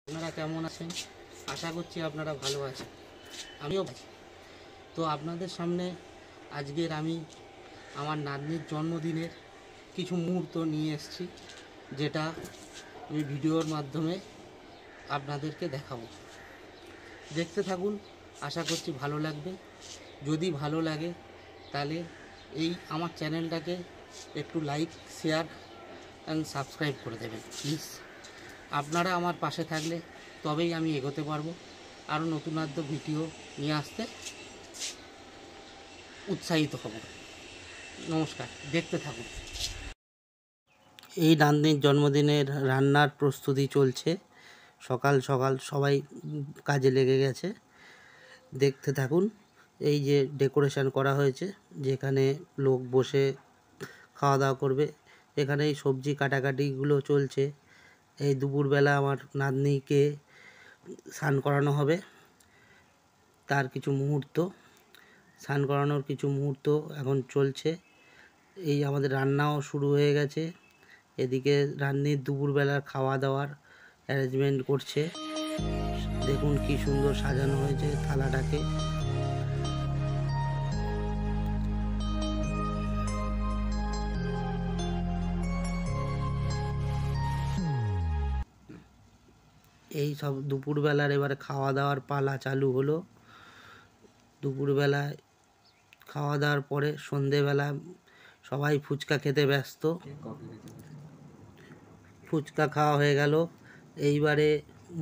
আপনারা কেমন আছেন? আশা করছি আপনারা ভালো আছেন, আমিও ভালো। তো আপনাদের সামনে আজকের আমি আমার নাতনির জন্মদিনের কিছু মুহূর্ত নিয়ে এসেছি, যেটা আমি ভিডিওর মাধ্যমে আপনাদেরকে দেখাবো। দেখতে থাকুন, আশা করছি ভালো লাগবে। যদি ভালো লাগে তাহলে এই আমার চ্যানেলটাকে একটু লাইক, শেয়ার অ্যান্ড সাবস্ক্রাইব করে দেবেন প্লিজ। আপনারা আমার পাশে থাকলে তবেই আমি এগোতে পারবো, আরও নতুনত্ব ভিডিও নিয়ে আসতে উৎসাহিত হব। নমস্কার, দেখতে থাকুন। এই নাতনির জন্মদিনের রান্নার প্রস্তুতি চলছে। সকাল সকাল সবাই কাজে লেগে গেছে, দেখতে থাকুন। এই যে ডেকোরেশন করা হয়েছে, যেখানে লোক বসে খাওয়া দাওয়া করবে, এখানে এই সবজি কাটাকাটিগুলো চলছে। এই দুপুরবেলা আমার নাতনিকে স্নান করানো হবে, তার কিছু মুহূর্ত, স্নান করানোর কিছু মুহূর্ত এখন চলছে। এই আমাদের রান্নাও শুরু হয়ে গেছে। এদিকে রান্নির দুপুরবেলার খাওয়া দাওয়ার অ্যারেঞ্জমেন্ট করছে। দেখুন কি সুন্দর সাজানো হয়েছে থালাটাকে। এই সব দুপুরবেলার এবারে খাওয়া দাওয়ার পালা চালু হলো। দুপুরবেলায় খাওয়া দাওয়ার পরে সন্ধেবেলা সবাই ফুচকা খেতে ব্যস্ত। ফুচকা খাওয়া হয়ে গেল। এইবারে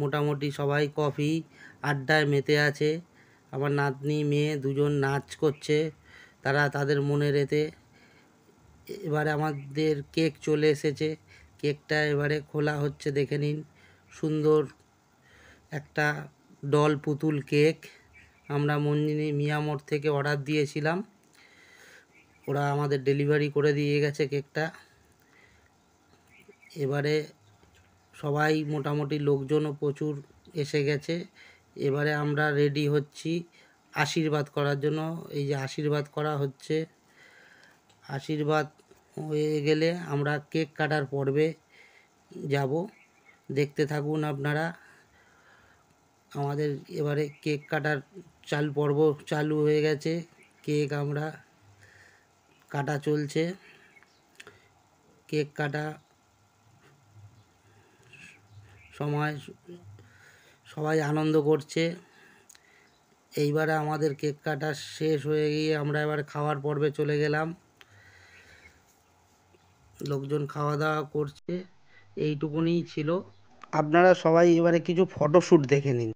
মোটামুটি সবাই কফি আড্ডায় মেতে আছে। আমার নাতনি মেয়ে দুজন নাচ করছে তারা তাদের মনের এতে। এবারে আমাদের কেক চলে এসেছে, কেকটা এবারে খোলা হচ্ছে। দেখে নিন, সুন্দর একটা ডল পুতুল কেক আমরা মঞ্জিনী মিয়ামোড় থেকে অর্ডার দিয়েছিলাম, ওরা আমাদের ডেলিভারি করে দিয়ে গেছে কেকটা। এবারে সবাই মোটামুটি লোকজনও প্রচুর এসে গেছে। এবারে আমরা রেডি হচ্ছি আশীর্বাদ করার জন্য। এই যে আশীর্বাদ করা হচ্ছে, আশীর্বাদ হয়ে গেলে আমরা কেক কাটার পর্বে যাব। দেখতে থাকুন আপনারা। আমাদের এবারে কেক কাটার পর্ব চালু হয়ে গেছে। কেক আমরা কাটা চলছে, কেক কাটা সময় সবাই আনন্দ করছে। এইবারে আমাদের কেক কাটা শেষ হয়ে গিয়ে আমরা এবার খাওয়ার পর্বে চলে গেলাম। লোকজন খাওয়া দাওয়া করছে। এইটুকুনি ছিল। আপনারা সবাই এবারে কিছু ফটোশ্যুট দেখে নিন।